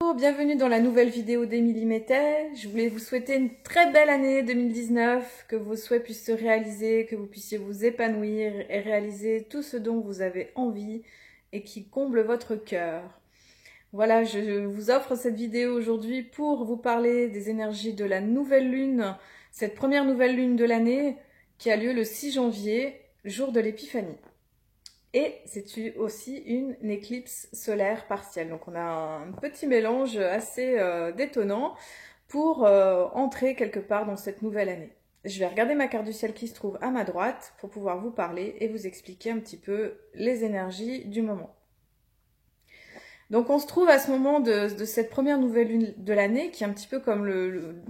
Bonjour, bienvenue dans la nouvelle vidéo d'Émilie Mettet. Je voulais vous souhaiter une très belle année 2019, que vos souhaits puissent se réaliser, que vous puissiez vous épanouir et réaliser tout ce dont vous avez envie et qui comble votre cœur. Voilà, je vous offre cette vidéo aujourd'hui pour vous parler des énergies de la nouvelle lune, cette première nouvelle lune de l'année qui a lieu le 6 janvier, jour de l'épiphanie. Et c'est aussi une éclipse solaire partielle. Donc on a un petit mélange assez détonnant pour entrer quelque part dans cette nouvelle année. Je vais regarder ma carte du ciel qui se trouve à ma droite pour pouvoir vous parler et vous expliquer un petit peu les énergies du moment. Donc on se trouve à ce moment de cette première nouvelle lune de l'année qui est un petit peu comme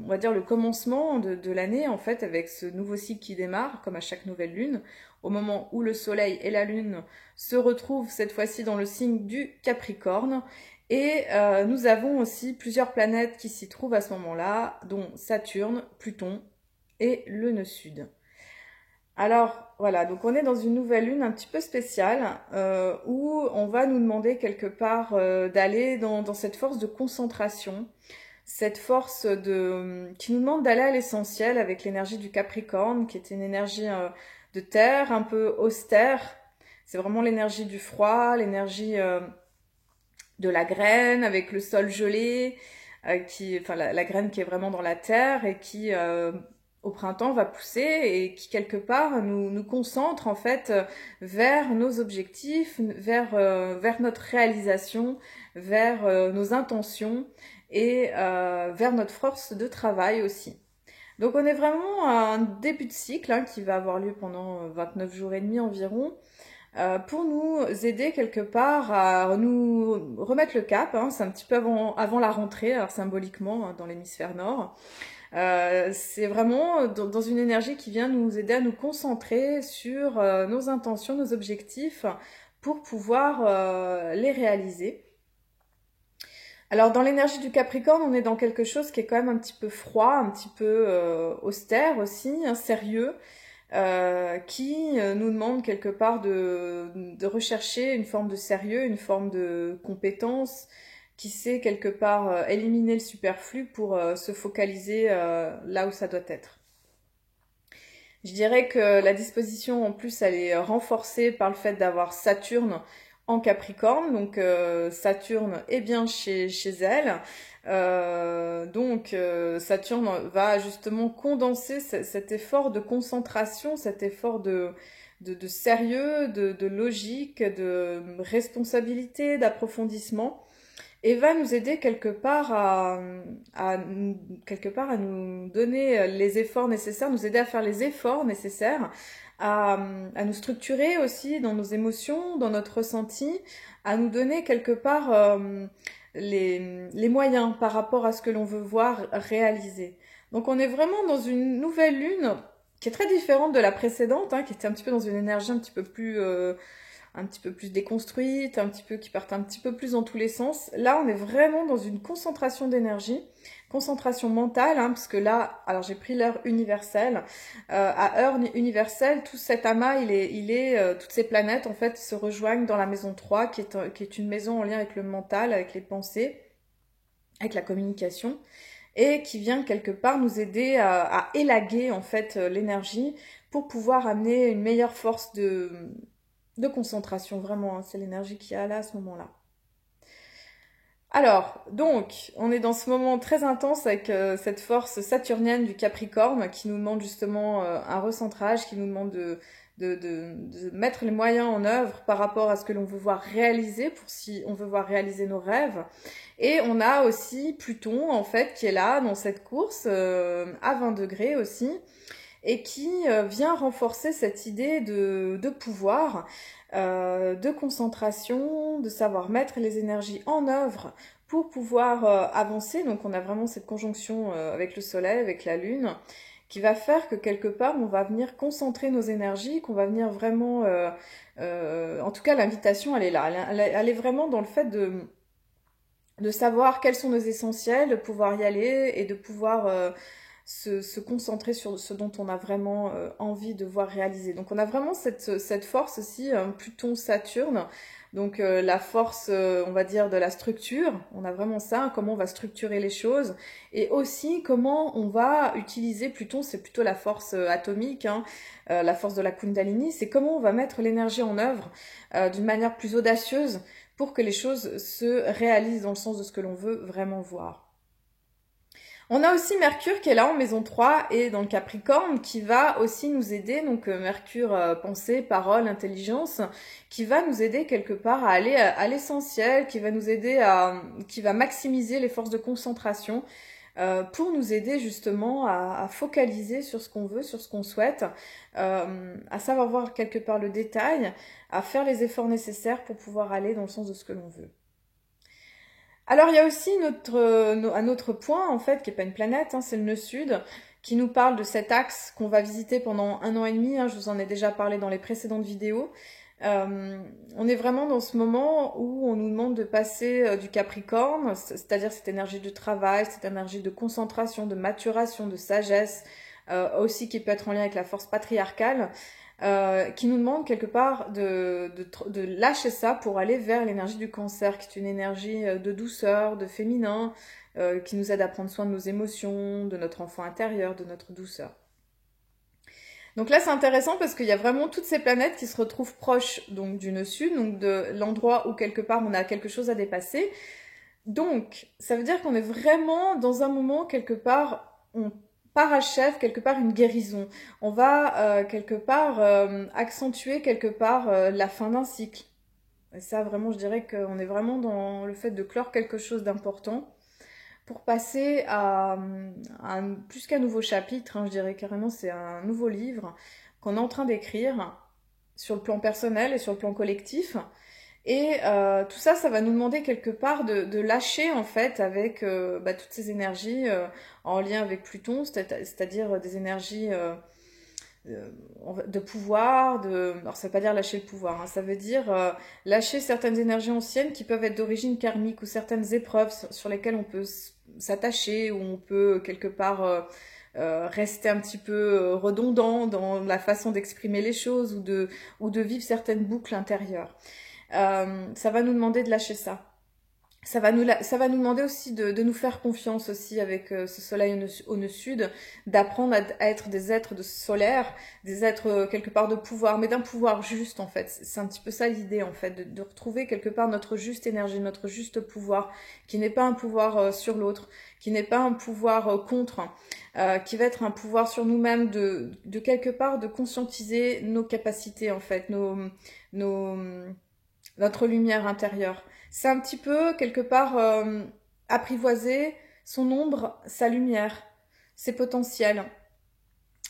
on va dire le commencement de l'année en fait, avec ce nouveau cycle qui démarre comme à chaque nouvelle lune, au moment où le soleil et la lune se retrouvent cette fois-ci dans le signe du Capricorne. Et nous avons aussi plusieurs planètes qui s'y trouvent à ce moment-là, dont Saturne, Pluton et le nœud sud. Alors voilà, donc on est dans une nouvelle lune un petit peu spéciale où on va nous demander quelque part d'aller dans cette force de concentration, cette force qui nous demande d'aller à l'essentiel avec l'énergie du Capricorne, qui est une énergie de terre, un peu austère. C'est vraiment l'énergie du froid, l'énergie de la graine avec le sol gelé, enfin la graine qui est vraiment dans la terre et qui au printemps va pousser et qui quelque part nous concentre en fait vers nos objectifs, vers notre réalisation, vers nos intentions et vers notre force de travail aussi. Donc on est vraiment à un début de cycle qui va avoir lieu pendant 29 jours et demi environ, pour nous aider quelque part à nous remettre le cap. C'est un petit peu avant la rentrée, alors symboliquement dans l'hémisphère nord. C'est vraiment dans une énergie qui vient nous aider à nous concentrer sur nos intentions, nos objectifs pour pouvoir les réaliser. Alors dans l'énergie du Capricorne, on est dans quelque chose qui est quand même un petit peu froid, un petit peu austère aussi, sérieux, qui nous demande quelque part de rechercher une forme de sérieux, une forme de compétence, qui sait quelque part éliminer le superflu pour se focaliser là où ça doit être. Je dirais que la disposition en plus elle est renforcée par le fait d'avoir Saturne en Capricorne, donc Saturne est bien chez elle. Saturne va justement condenser cet effort de concentration, cet effort de sérieux, de logique, de responsabilité, d'approfondissement, et va nous aider quelque part à nous donner les efforts nécessaires, nous aider à faire les efforts nécessaires, à nous structurer aussi dans nos émotions, dans notre ressenti, à nous donner quelque part les moyens par rapport à ce que l'on veut voir réaliser. Donc on est vraiment dans une nouvelle lune qui est très différente de la précédente, qui était un petit peu dans une énergie un petit peu plus déconstruite, qui partent un petit peu plus dans tous les sens. Là, on est vraiment dans une concentration d'énergie, concentration mentale, parce que là, alors j'ai pris l'heure universelle. À heure universelle, tout cet amas, toutes ces planètes, en fait, se rejoignent dans la maison 3, qui est une maison en lien avec le mental, avec les pensées, avec la communication, et qui vient quelque part nous aider à élaguer, en fait, l'énergie pour pouvoir amener une meilleure force de concentration, vraiment, c'est l'énergie qu'il y a là à ce moment-là. Alors, donc, on est dans ce moment très intense avec cette force saturnienne du Capricorne qui nous demande justement un recentrage, qui nous demande de mettre les moyens en œuvre par rapport à ce que l'on veut voir réaliser, pour si on veut voir réaliser nos rêves. Et on a aussi Pluton, en fait, qui est là, dans cette course, à 20 degrés aussi, et qui vient renforcer cette idée de pouvoir, de concentration, de savoir mettre les énergies en œuvre pour pouvoir avancer. Donc on a vraiment cette conjonction avec le soleil, avec la lune, qui va faire que quelque part on va venir concentrer nos énergies, qu'on va venir vraiment... en tout cas l'invitation elle est là, elle est vraiment dans le fait de savoir quels sont nos essentiels, de pouvoir y aller et de pouvoir se concentrer sur ce dont on a vraiment envie de voir réaliser. Donc on a vraiment cette force aussi, Pluton-Saturne, Donc la force, on va dire, de la structure, on a vraiment ça, comment on va structurer les choses, et aussi comment on va utiliser, Pluton c'est plutôt la force atomique, hein, la force de la Kundalini, c'est comment on va mettre l'énergie en œuvre d'une manière plus audacieuse pour que les choses se réalisent dans le sens de ce que l'on veut vraiment voir. On a aussi Mercure qui est là en maison 3 et dans le Capricorne qui va aussi nous aider, donc Mercure pensée, parole, intelligence, qui va nous aider quelque part à aller à l'essentiel, qui va nous aider qui va maximiser les forces de concentration pour nous aider justement à focaliser sur ce qu'on veut, sur ce qu'on souhaite, à savoir voir quelque part le détail, à faire les efforts nécessaires pour pouvoir aller dans le sens de ce que l'on veut. Alors il y a aussi un autre point en fait, qui n'est pas une planète, hein, c'est le nœud sud, qui nous parle de cet axe qu'on va visiter pendant 1 an et demi, hein, je vous en ai déjà parlé dans les précédentes vidéos. On est vraiment dans ce moment où on nous demande de passer du Capricorne, c'est-à-dire cette énergie de travail, cette énergie de concentration, de maturation, de sagesse, aussi qui peut être en lien avec la force patriarcale, qui nous demande quelque part de lâcher ça pour aller vers l'énergie du Cancer, qui est une énergie de douceur, de féminin, qui nous aide à prendre soin de nos émotions, de notre enfant intérieur, de notre douceur. Donc là c'est intéressant parce qu'il y a vraiment toutes ces planètes qui se retrouvent proches donc du nœud sud, donc de l'endroit où quelque part on a quelque chose à dépasser. Donc ça veut dire qu'on est vraiment dans un moment quelque part, on parachève quelque part une guérison. On va quelque part accentuer quelque part la fin d'un cycle. Et ça vraiment je dirais qu'on est vraiment dans le fait de clore quelque chose d'important pour passer à plus qu'un nouveau chapitre, hein, je dirais carrément c'est un nouveau livre qu'on est en train d'écrire sur le plan personnel et sur le plan collectif. Et tout ça, ça va nous demander quelque part de lâcher en fait avec toutes ces énergies en lien avec Pluton, c'est-à-dire des énergies de pouvoir, alors ça veut pas dire lâcher le pouvoir, hein, ça veut dire lâcher certaines énergies anciennes qui peuvent être d'origine karmique ou certaines épreuves sur lesquelles on peut s'attacher ou on peut quelque part rester un petit peu redondant dans la façon d'exprimer les choses ou de vivre certaines boucles intérieures. Ça va nous demander de lâcher ça. Ça va nous demander aussi de nous faire confiance aussi avec ce soleil au nœud sud, d'apprendre à être des êtres de solaire, des êtres quelque part de pouvoir, mais d'un pouvoir juste en fait. C'est un petit peu ça l'idée en fait, de retrouver quelque part notre juste énergie, notre juste pouvoir, qui n'est pas un pouvoir sur l'autre, qui n'est pas un pouvoir contre, qui va être un pouvoir sur nous-mêmes, de quelque part de conscientiser nos capacités en fait, notre lumière intérieure. C'est un petit peu, quelque part, apprivoiser son ombre, sa lumière, ses potentiels.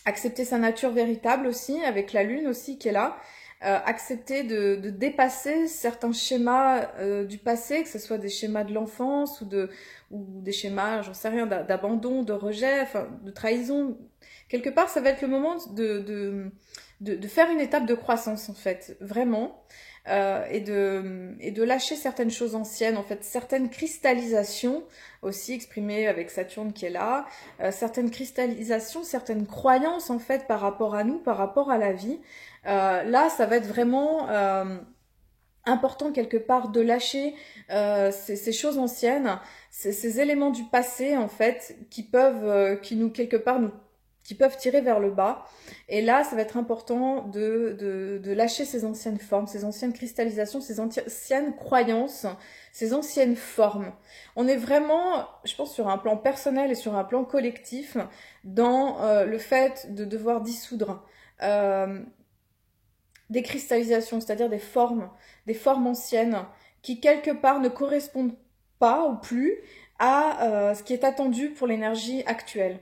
Accepter sa nature véritable aussi, avec la lune aussi qui est là. Accepter de dépasser certains schémas du passé, que ce soit des schémas de l'enfance ou des schémas, j'en sais rien, d'abandon, de rejet, enfin, de trahison. Quelque part, ça va être le moment de faire une étape de croissance, en fait, vraiment. Et de lâcher certaines choses anciennes, en fait, certaines cristallisations aussi exprimées avec Saturne qui est là, certaines cristallisations, certaines croyances en fait par rapport à nous, par rapport à la vie. Là, ça va être vraiment important quelque part de lâcher ces choses anciennes, ces éléments du passé en fait qui peuvent, qui peuvent tirer vers le bas. Et là, ça va être important de lâcher ces anciennes formes, ces anciennes cristallisations, ces anciennes croyances, ces anciennes formes. On est vraiment, je pense, sur un plan personnel et sur un plan collectif, dans le fait de devoir dissoudre des cristallisations, c'est-à-dire des formes anciennes qui, quelque part, ne correspondent pas ou plus à ce qui est attendu pour l'énergie actuelle.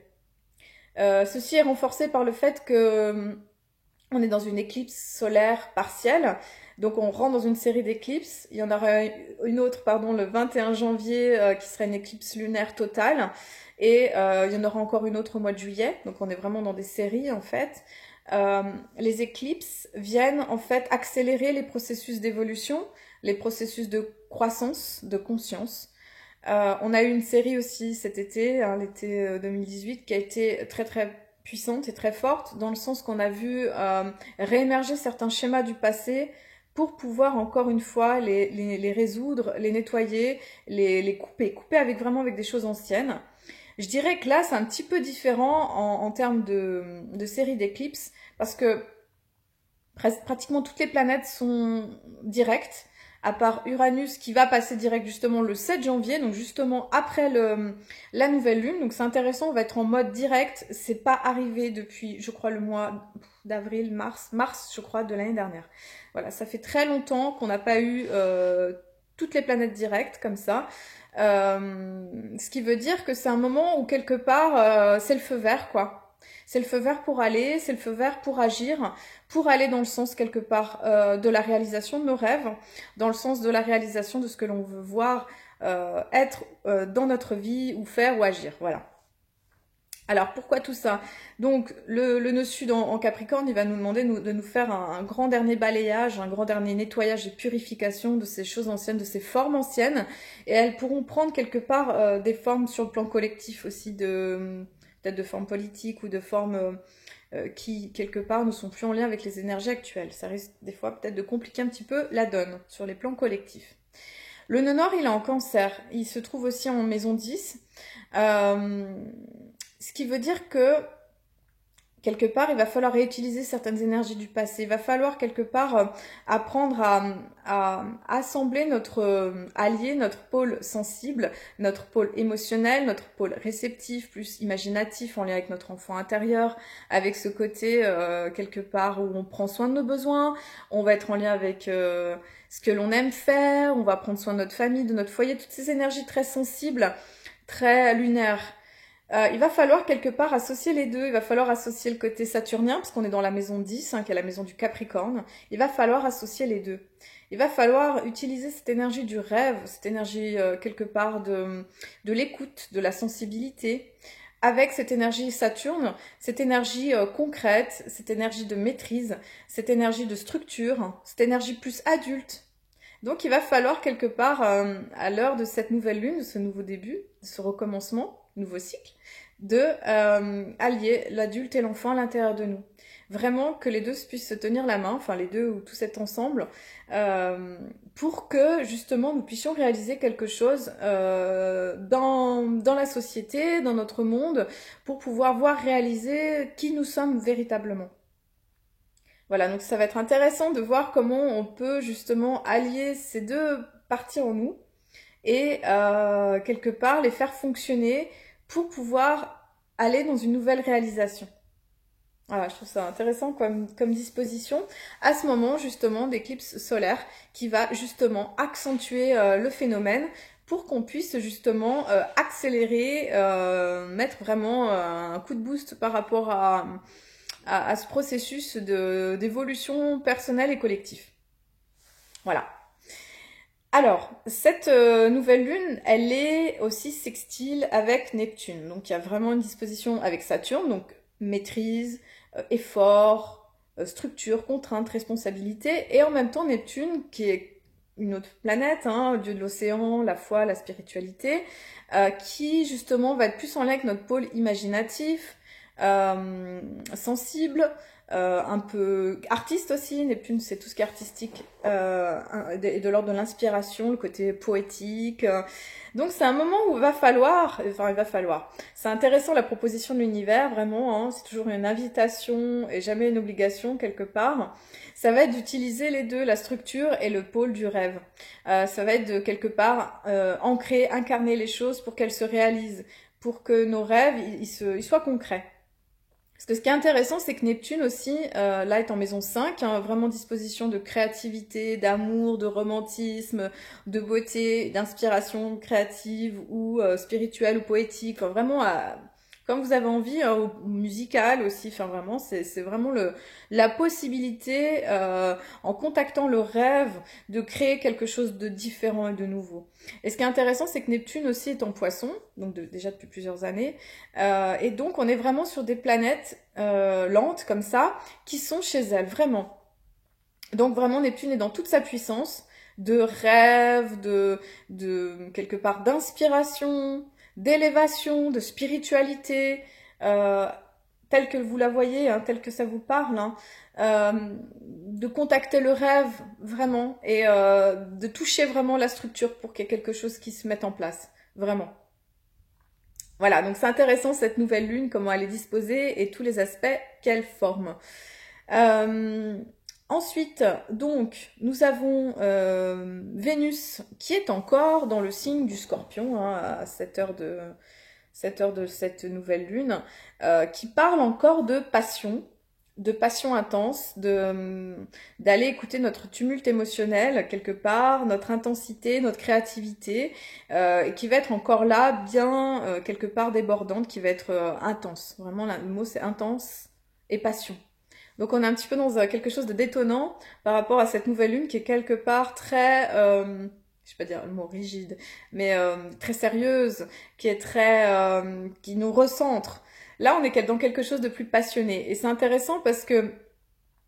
Ceci est renforcé par le fait que on est dans une éclipse solaire partielle, donc on rentre dans une série d'éclipses. Il y en aura une autre, le 21 janvier, qui sera une éclipse lunaire totale, et il y en aura encore une autre au mois de juillet, donc on est vraiment dans des séries en fait. Les éclipses viennent en fait accélérer les processus d'évolution, les processus de croissance, de conscience. On a eu une série aussi cet été, hein, l'été 2018, qui a été très très puissante et très forte, dans le sens qu'on a vu réémerger certains schémas du passé pour pouvoir encore une fois les résoudre, les nettoyer, les couper vraiment avec des choses anciennes. Je dirais que là, c'est un petit peu différent en termes de série d'éclipses, parce que pratiquement toutes les planètes sont directes, à part Uranus qui va passer direct justement le 7 janvier, donc justement après la nouvelle lune. Donc c'est intéressant, on va être en mode direct. C'est pas arrivé depuis, je crois, le mois d'avril, mars, je crois, de l'année dernière. Voilà, ça fait très longtemps qu'on n'a pas eu toutes les planètes directes comme ça. Ce qui veut dire que c'est un moment où quelque part c'est le feu vert, quoi. C'est le feu vert pour aller, c'est le feu vert pour agir, pour aller dans le sens quelque part de la réalisation de nos rêves, dans le sens de la réalisation de ce que l'on veut voir être dans notre vie ou faire ou agir. Voilà. Alors pourquoi tout ça? Donc le nœud sud en Capricorne, il va nous demander de nous faire un grand dernier balayage, un grand dernier nettoyage et purification de ces choses anciennes, de ces formes anciennes, et elles pourront prendre quelque part des formes sur le plan collectif aussi, peut-être de formes politiques ou de formes qui quelque part ne sont plus en lien avec les énergies actuelles. Ça risque des fois peut-être de compliquer un petit peu la donne sur les plans collectifs. Le nœud nord, il est en Cancer, il se trouve aussi en maison 10. Ce qui veut dire que, quelque part, il va falloir réutiliser certaines énergies du passé. Il va falloir, quelque part, apprendre à assembler notre allié, notre pôle sensible, notre pôle émotionnel, notre pôle réceptif, plus imaginatif, en lien avec notre enfant intérieur, avec ce côté, quelque part, où on prend soin de nos besoins, on va être en lien avec ce que l'on aime faire, on va prendre soin de notre famille, de notre foyer, toutes ces énergies très sensibles, très lunaires. Il va falloir quelque part associer les deux. Il va falloir associer le côté saturnien, parce qu'on est dans la maison 10, qui est la maison du Capricorne. Il va falloir associer les deux. Il va falloir utiliser cette énergie du rêve, cette énergie quelque part de l'écoute, de la sensibilité, avec cette énergie Saturne, cette énergie concrète, cette énergie de maîtrise, cette énergie de structure, cette énergie plus adulte. Donc il va falloir quelque part, à l'heure de cette nouvelle lune, de ce nouveau début, de ce recommencement, nouveau cycle, de allier l'adulte et l'enfant à l'intérieur de nous. Vraiment que les deux puissent se tenir la main, enfin les deux ou tous être ensemble, pour que justement nous puissions réaliser quelque chose dans la société, dans notre monde, pour pouvoir voir réaliser qui nous sommes véritablement. Voilà, donc ça va être intéressant de voir comment on peut justement allier ces deux parties en nous et quelque part les faire fonctionner pour pouvoir aller dans une nouvelle réalisation. Voilà, je trouve ça intéressant comme disposition à ce moment justement d'éclipse solaire qui va justement accentuer le phénomène pour qu'on puisse justement accélérer, mettre vraiment un coup de boost par rapport à ce processus d'évolution personnelle et collective. Voilà. Alors, cette nouvelle lune, elle est aussi sextile avec Neptune. Donc, il y a vraiment une disposition avec Saturne, donc maîtrise, effort, structure, contrainte, responsabilité. Et en même temps, Neptune, qui est une autre planète, hein, dieu de l'océan, la foi, la spiritualité, qui justement va être plus en lien avec notre pôle imaginatif, sensible, un peu artiste aussi. Neptune, c'est tout ce qui est artistique et de l'ordre de l'inspiration, le côté poétique. Donc c'est un moment où il va falloir, c'est intéressant la proposition de l'univers, vraiment, hein, c'est toujours une invitation et jamais une obligation quelque part. Ça va être d'utiliser les deux, la structure et le pôle du rêve. Ça va être de quelque part ancrer, incarner les choses pour qu'elles se réalisent, pour que nos rêves ils soient concrets. Parce que ce qui est intéressant, c'est que Neptune aussi, là, est en maison 5, hein, vraiment disposition de créativité, d'amour, de romantisme, de beauté, d'inspiration créative ou spirituelle ou poétique, enfin, vraiment comme vous avez envie, ou musicale aussi, enfin vraiment, c'est vraiment la possibilité, en contactant le rêve, de créer quelque chose de différent et de nouveau. Et ce qui est intéressant, c'est que Neptune aussi est en Poisson, donc déjà depuis plusieurs années, et donc on est vraiment sur des planètes lentes comme ça, qui sont chez elles, vraiment. Donc vraiment Neptune est dans toute sa puissance, de rêve, de quelque part d'inspiration, d'élévation, de spiritualité, telle que vous la voyez, hein, telle que ça vous parle, hein. de contacter le rêve vraiment et de toucher vraiment la structure pour qu'il y ait quelque chose qui se mette en place, vraiment. Voilà, donc c'est intéressant cette nouvelle lune, comment elle est disposée et tous les aspects qu'elle forme. Ensuite, donc, nous avons Vénus qui est encore dans le signe du Scorpion, hein, à cette heure de cette nouvelle lune, qui parle encore de passion intense, d'aller écouter notre tumulte émotionnel quelque part, notre intensité, notre créativité, et qui va être encore là, bien quelque part débordante, qui va être intense. Vraiment, le mot c'est intense et passion. Donc on est un petit peu dans quelque chose de détonnant par rapport à cette nouvelle lune qui est quelque part très, je vais pas dire le mot rigide, mais très sérieuse, qui est qui nous recentre. Là, on est dans quelque chose de plus passionné. Et c'est intéressant parce que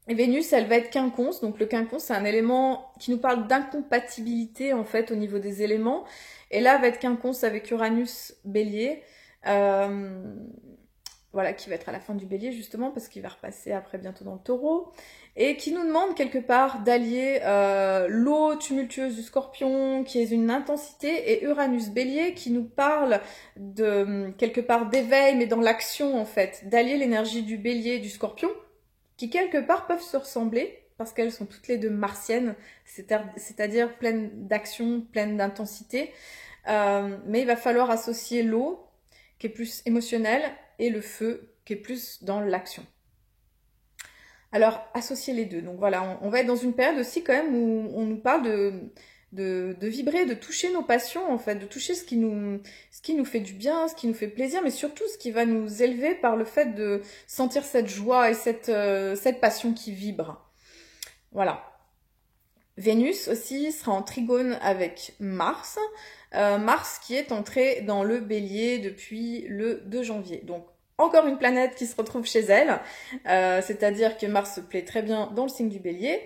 Vénus, elle va être quinconce. Donc le quinconce, c'est un élément qui nous parle d'incompatibilité en fait au niveau des éléments. Et là, elle va être quinconce avec Uranus Bélier. Voilà, qui va être à la fin du Bélier justement, parce qu'il va repasser après bientôt dans le Taureau, et qui nous demande quelque part d'allier l'eau tumultueuse du Scorpion, qui est une intensité, et Uranus Bélier, qui nous parle de quelque part d'éveil, mais dans l'action en fait, d'allier l'énergie du Bélier et du Scorpion, qui quelque part peuvent se ressembler, parce qu'elles sont toutes les deux martiennes, c'est-à-dire pleines d'action, pleines d'intensité, mais il va falloir associer l'eau, qui est plus émotionnelle, et le feu, qui est plus dans l'action. Alors, associer les deux. Donc voilà, on va être dans une période aussi quand même où on nous parle de vibrer, de toucher nos passions en fait, de toucher ce qui nous fait du bien, ce qui nous fait plaisir, mais surtout ce qui va nous élever par le fait de sentir cette joie et cette passion qui vibre. Voilà. Vénus aussi sera en trigone avec Mars. Mars qui est entré dans le Bélier depuis le 2 janvier. Donc encore une planète qui se retrouve chez elle, c'est-à-dire que Mars se plaît très bien dans le signe du Bélier.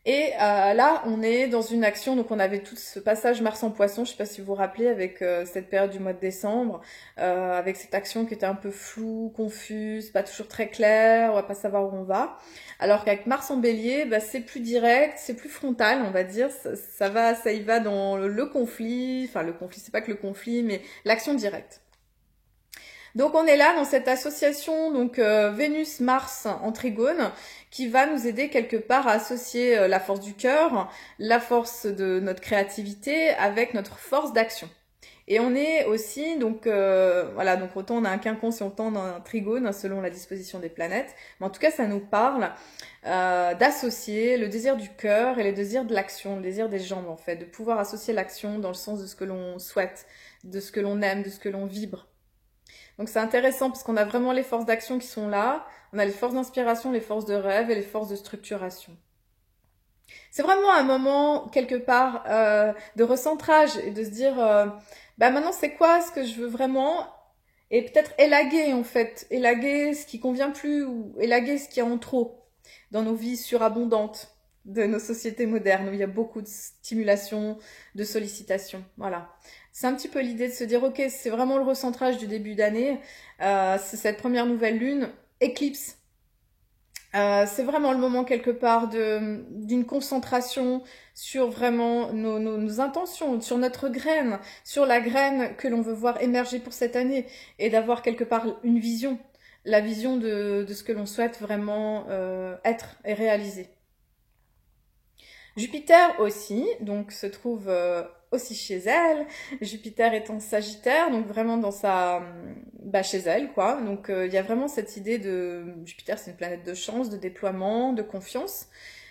Et là, on est dans une action, donc on avait tout ce passage Mars en Poisson, je ne sais pas si vous vous rappelez, avec cette période du mois de décembre, avec cette action qui était un peu floue, confuse, pas toujours très claire, on va pas savoir où on va. Alors qu'avec Mars en Bélier, bah, c'est plus direct, c'est plus frontal, on va dire, ça y va dans le conflit, enfin le conflit, c'est pas que le conflit, mais l'action directe. Donc on est là dans cette association, donc Vénus-Mars en trigone, qui va nous aider quelque part à associer la force du cœur, la force de notre créativité avec notre force d'action. Et on est aussi, donc voilà, donc autant on a un quinconce et autant on a un trigone selon la disposition des planètes. Mais en tout cas, ça nous parle d'associer le désir du cœur et le désir de l'action, le désir des jambes en fait, de pouvoir associer l'action dans le sens de ce que l'on souhaite, de ce que l'on aime, de ce que l'on vibre. Donc c'est intéressant parce qu'on a vraiment les forces d'action qui sont là, on a les forces d'inspiration, les forces de rêve et les forces de structuration. C'est vraiment un moment, quelque part, de recentrage et de se dire, bah maintenant c'est quoi ce que je veux vraiment, et peut-être élaguer en fait, élaguer ce qui convient plus ou élaguer ce qui est en trop dans nos vies surabondantes de nos sociétés modernes où il y a beaucoup de stimulation, de sollicitation, voilà. C'est un petit peu l'idée de se dire, ok, c'est vraiment le recentrage du début d'année, c'est cette première nouvelle lune, éclipse. C'est vraiment le moment quelque part d'une concentration sur vraiment nos intentions, sur notre graine, sur la graine que l'on veut voir émerger pour cette année et d'avoir quelque part une vision, la vision de ce que l'on souhaite vraiment être et réaliser. Jupiter aussi, donc se trouve aussi chez elle. Jupiter est en Sagittaire, donc vraiment dans chez elle, quoi. Donc il y a vraiment cette idée de Jupiter, c'est une planète de chance, de déploiement, de confiance.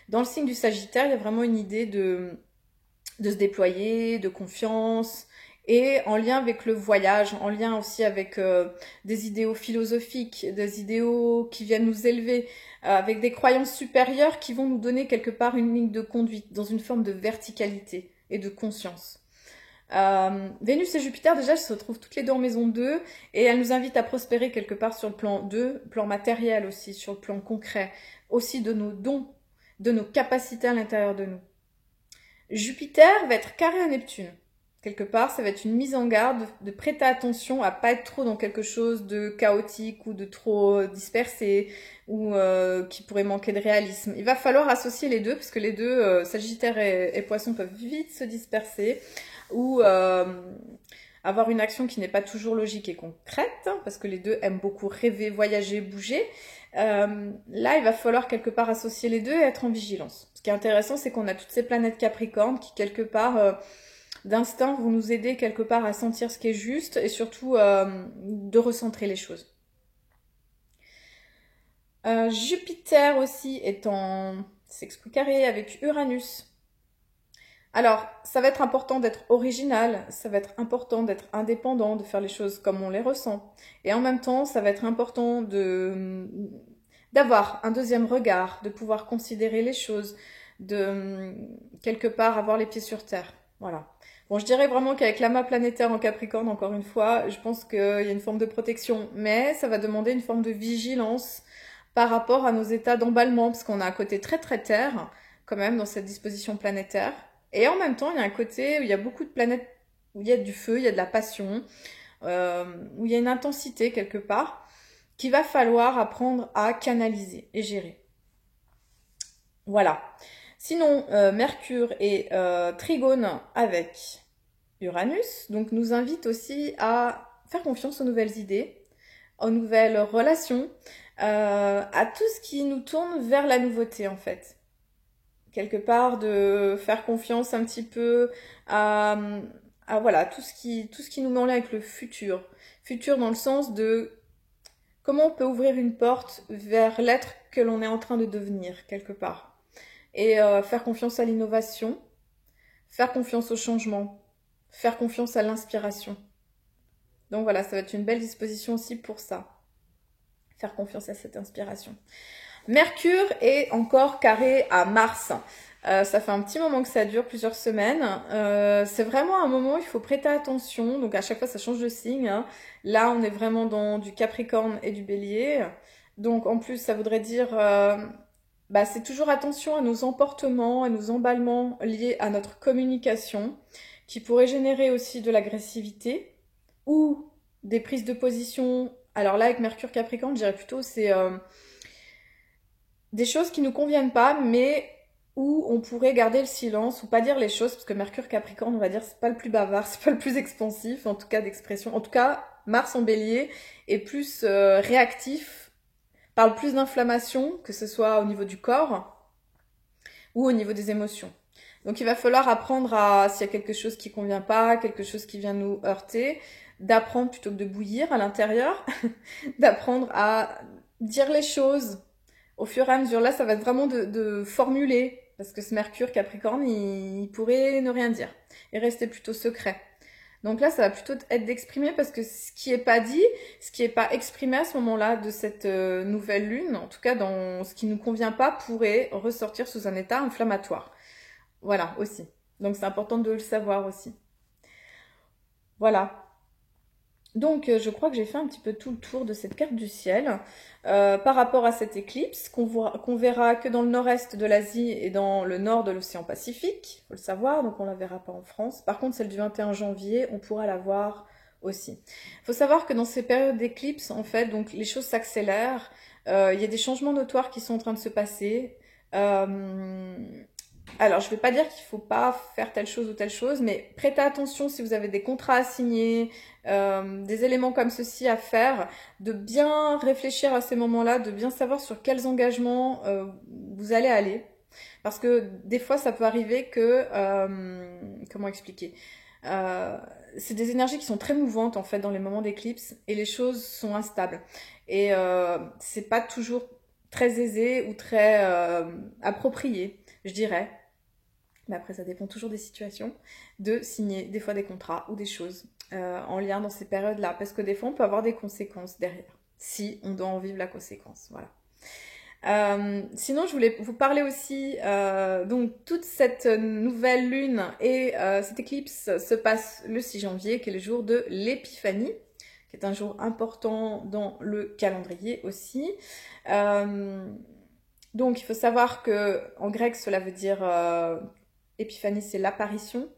Dans le signe du Sagittaire, il y a vraiment une idée de se déployer, de confiance, et en lien avec le voyage, en lien aussi avec des idéaux philosophiques, des idéaux qui viennent nous élever, avec des croyances supérieures qui vont nous donner quelque part une ligne de conduite, dans une forme de verticalité et de conscience. Vénus et Jupiter déjà elles se retrouvent toutes les deux en maison 2 et elles nous invitent à prospérer quelque part sur le plan 2, plan matériel aussi, sur le plan concret, aussi de nos dons, de nos capacités à l'intérieur de nous. Jupiter va être carré à Neptune. Quelque part, ça va être une mise en garde de prêter attention à pas être trop dans quelque chose de chaotique ou de trop dispersé ou qui pourrait manquer de réalisme. Il va falloir associer les deux parce que les deux, Sagittaire et Poisson, peuvent vite se disperser ou avoir une action qui n'est pas toujours logique et concrète, hein, parce que les deux aiment beaucoup rêver, voyager, bouger. Là, il va falloir quelque part associer les deux et être en vigilance. Ce qui est intéressant, c'est qu'on a toutes ces planètes Capricorne qui, quelque part, d'instinct, vont nous aider quelque part à sentir ce qui est juste et surtout de recentrer les choses. Jupiter aussi est en sexe carré avec Uranus. Alors, ça va être important d'être original, ça va être important d'être indépendant, de faire les choses comme on les ressent. Et en même temps, ça va être important d'avoir un deuxième regard, de pouvoir considérer les choses, de quelque part avoir les pieds sur terre. Voilà. Bon, je dirais vraiment qu'avec l'amas planétaire en Capricorne, encore une fois, je pense qu'il y a une forme de protection, mais ça va demander une forme de vigilance par rapport à nos états d'emballement, parce qu'on a un côté très très terre, quand même, dans cette disposition planétaire. Et en même temps, il y a un côté où il y a beaucoup de planètes, où il y a du feu, il y a de la passion, où il y a une intensité quelque part, qu'il va falloir apprendre à canaliser et gérer. Voilà. Sinon, Mercure est trigone avec Uranus, donc nous invite aussi à faire confiance aux nouvelles idées, aux nouvelles relations, à tout ce qui nous tourne vers la nouveauté en fait. Quelque part de faire confiance un petit peu à voilà, tout ce qui nous met en lien avec le futur. Futur dans le sens de comment on peut ouvrir une porte vers l'être que l'on est en train de devenir quelque part. Et faire confiance à l'innovation, faire confiance au changement, faire confiance à l'inspiration. Donc voilà, ça va être une belle disposition aussi pour ça. Faire confiance à cette inspiration. Mercure est encore carré à Mars. Ça fait un petit moment que ça dure, plusieurs semaines. C'est vraiment un moment où il faut prêter attention. Donc à chaque fois, ça change de signe, hein. Là, on est vraiment dans du Capricorne et du Bélier. Donc en plus, ça voudrait dire... c'est toujours attention à nos emportements, à nos emballements liés à notre communication, qui pourraient générer aussi de l'agressivité ou des prises de position. Alors là, avec Mercure Capricorne, je dirais plutôt c'est... des choses qui nous conviennent pas, mais où on pourrait garder le silence ou pas dire les choses, parce que Mercure Capricorne, on va dire, c'est pas le plus bavard, c'est pas le plus expansif, en tout cas d'expression. En tout cas, Mars en Bélier est plus réactif, parle plus d'inflammation, que ce soit au niveau du corps ou au niveau des émotions. Donc il va falloir apprendre à, s'il y a quelque chose qui convient pas, quelque chose qui vient nous heurter, d'apprendre plutôt que de bouillir à l'intérieur, d'apprendre à dire les choses au fur et à mesure. Là, ça va être vraiment de formuler, parce que ce Mercure Capricorne, il pourrait ne rien dire et rester plutôt secret. Donc là, ça va plutôt être d'exprimer, parce que ce qui est pas dit, ce qui est pas exprimé à ce moment-là de cette nouvelle lune, en tout cas dans ce qui nous convient pas, pourrait ressortir sous un état inflammatoire. Voilà, aussi. Donc c'est important de le savoir aussi. Voilà. Donc je crois que j'ai fait un petit peu tout le tour de cette carte du ciel. Par rapport à cette éclipse, qu'on verra que dans le nord-est de l'Asie et dans le nord de l'océan Pacifique, faut le savoir, donc on la verra pas en France. Par contre, celle du 21 janvier, on pourra la voir aussi. Il faut savoir que dans ces périodes d'éclipse, en fait, donc les choses s'accélèrent, il y a des changements notoires qui sont en train de se passer. Alors, je ne vais pas dire qu'il ne faut pas faire telle chose ou telle chose, mais prêtez attention si vous avez des contrats à signer, des éléments comme ceci à faire, de bien réfléchir à ces moments-là, de bien savoir sur quels engagements vous allez aller. Parce que des fois, ça peut arriver que... comment expliquer c'est des énergies qui sont très mouvantes en fait dans les moments d'éclipse et les choses sont instables. Et c'est pas toujours très aisé ou très approprié, je dirais, mais après ça dépend toujours des situations, de signer des fois des contrats ou des choses en lien dans ces périodes-là, parce que des fois on peut avoir des conséquences derrière, si on doit en vivre la conséquence, voilà. Sinon je voulais vous parler aussi, donc toute cette nouvelle lune et cette éclipse se passe le 6 janvier, qui est le jour de l'épiphanie, qui est un jour important dans le calendrier aussi. Donc il faut savoir que en grec cela veut dire épiphanie, c'est l'apparition.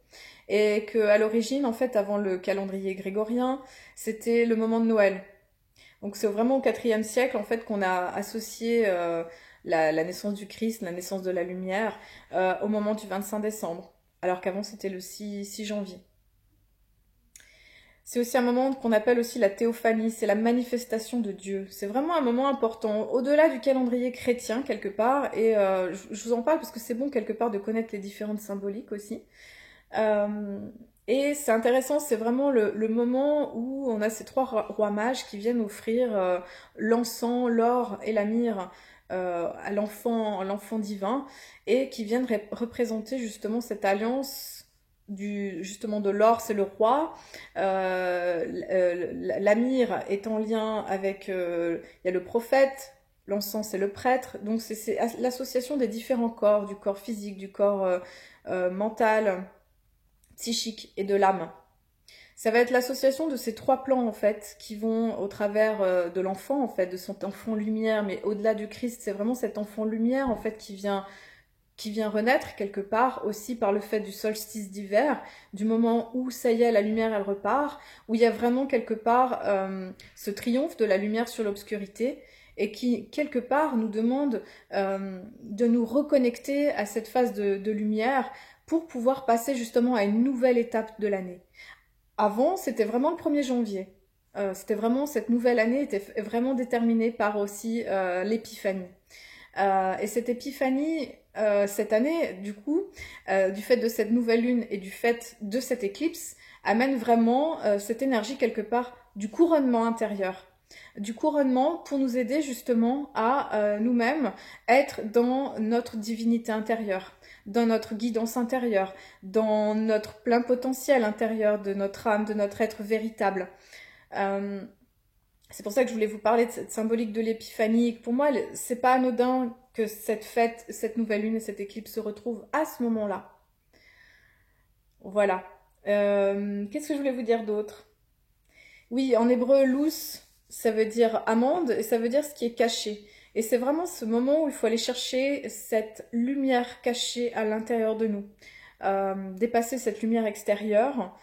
et que à l'origine, en fait, avant le calendrier grégorien, c'était le moment de Noël. Donc c'est vraiment au IVe siècle, en fait, qu'on a associé la naissance du Christ, la naissance de la lumière, au moment du 25 décembre, alors qu'avant c'était le 6 janvier. C'est aussi un moment qu'on appelle aussi la théophanie, c'est la manifestation de Dieu. C'est vraiment un moment important, au-delà du calendrier chrétien quelque part, et je vous en parle parce que c'est bon quelque part de connaître les différentes symboliques aussi. Euh, et c'est intéressant, c'est vraiment le moment où on a ces trois rois mages qui viennent offrir l'encens, l'or et la myrrhe à l'enfant divin, et qui viennent représenter justement cette alliance justement de l'or, c'est le roi, la myrrhe est en lien avec, il y a le prophète, l'encens c'est le prêtre, donc c'est l'association des différents corps, du corps physique, du corps mental, psychique et de l'âme. Ça va être l'association de ces trois plans en fait qui vont au travers de l'enfant en fait, de son enfant lumière, mais au-delà du Christ, c'est vraiment cet enfant lumière en fait qui vient renaître quelque part aussi par le fait du solstice d'hiver, du moment où ça y est, la lumière elle repart, où il y a vraiment quelque part ce triomphe de la lumière sur l'obscurité et qui quelque part nous demande de nous reconnecter à cette phase de lumière pour pouvoir passer justement à une nouvelle étape de l'année. Avant, c'était vraiment le 1er janvier. C'était vraiment, cette nouvelle année était vraiment déterminée par aussi l'épiphanie. Et cette épiphanie, cette année, du coup, du fait de cette nouvelle lune et du fait de cette éclipse, amène vraiment cette énergie quelque part du couronnement intérieur. Du couronnement pour nous aider justement à nous-mêmes être dans notre divinité intérieure, dans notre guidance intérieure, dans notre plein potentiel intérieur de notre âme, de notre être véritable. Euh, c'est pour ça que je voulais vous parler de cette symbolique de l'épiphanie. Pour moi, c'est pas anodin que cette fête, cette nouvelle lune et cette éclipse se retrouvent à ce moment-là. Voilà. Qu'est-ce que je voulais vous dire d'autre? Oui, en hébreu, lous, ça veut dire amande et ça veut dire ce qui est caché. Et c'est vraiment ce moment où il faut aller chercher cette lumière cachée à l'intérieur de nous. Dépasser cette lumière extérieure,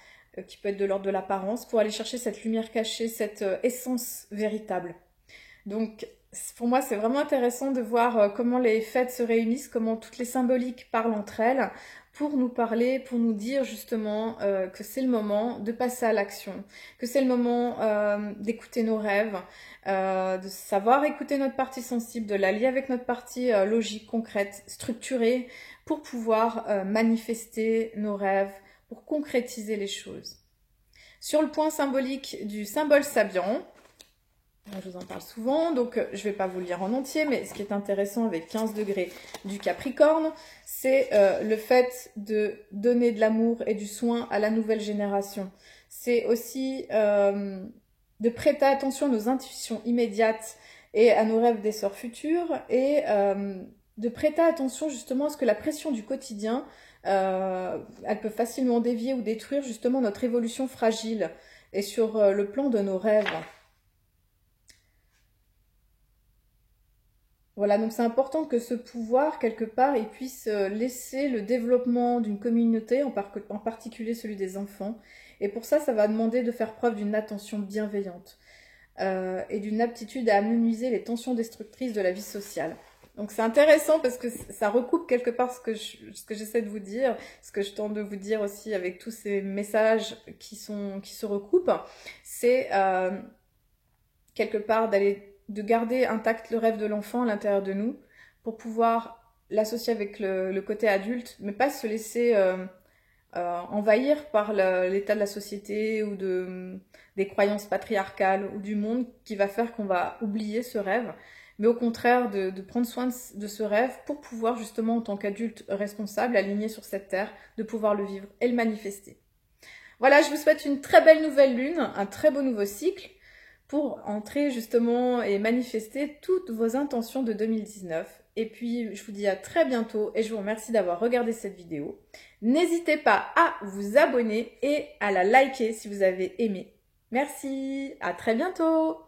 qui peut être de l'ordre de l'apparence, pour aller chercher cette lumière cachée, cette essence véritable. Donc, pour moi, c'est vraiment intéressant de voir comment les fêtes se réunissent, comment toutes les symboliques parlent entre elles, pour nous parler, pour nous dire justement que c'est le moment de passer à l'action, que c'est le moment d'écouter nos rêves, de savoir écouter notre partie sensible, de l'allier avec notre partie logique, concrète, structurée, pour pouvoir manifester nos rêves, pour concrétiser les choses. Sur le point symbolique du symbole Sabian, je vous en parle souvent, donc je ne vais pas vous le lire en entier, mais ce qui est intéressant avec 15 degrés du Capricorne, c'est le fait de donner de l'amour et du soin à la nouvelle génération. C'est aussi de prêter attention à nos intuitions immédiates et à nos rêves d'essor futurs, et de prêter attention justement à ce que la pression du quotidien, elle peut facilement dévier ou détruire justement notre évolution fragile, et sur le plan de nos rêves. Voilà, donc c'est important que ce pouvoir, quelque part, il puisse laisser le développement d'une communauté, en particulier celui des enfants. Et pour ça, ça va demander de faire preuve d'une attention bienveillante et d'une aptitude à amenuiser les tensions destructrices de la vie sociale. Donc c'est intéressant parce que ça recoupe quelque part ce que j'essaie de vous dire, ce que je tente de vous dire aussi avec tous ces messages qui se recoupent. C'est quelque part de garder intact le rêve de l'enfant à l'intérieur de nous pour pouvoir l'associer avec le côté adulte, mais pas se laisser envahir par l'état de la société ou des croyances patriarcales ou du monde qui va faire qu'on va oublier ce rêve, mais au contraire de prendre soin de ce rêve pour pouvoir justement en tant qu'adulte responsable, aligné sur cette terre, de pouvoir le vivre et le manifester. Voilà, je vous souhaite une très belle nouvelle lune, un très beau nouveau cycle, pour entrer justement et manifester toutes vos intentions de 2019. Et puis, je vous dis à très bientôt et je vous remercie d'avoir regardé cette vidéo. N'hésitez pas à vous abonner et à la liker si vous avez aimé. Merci, à très bientôt!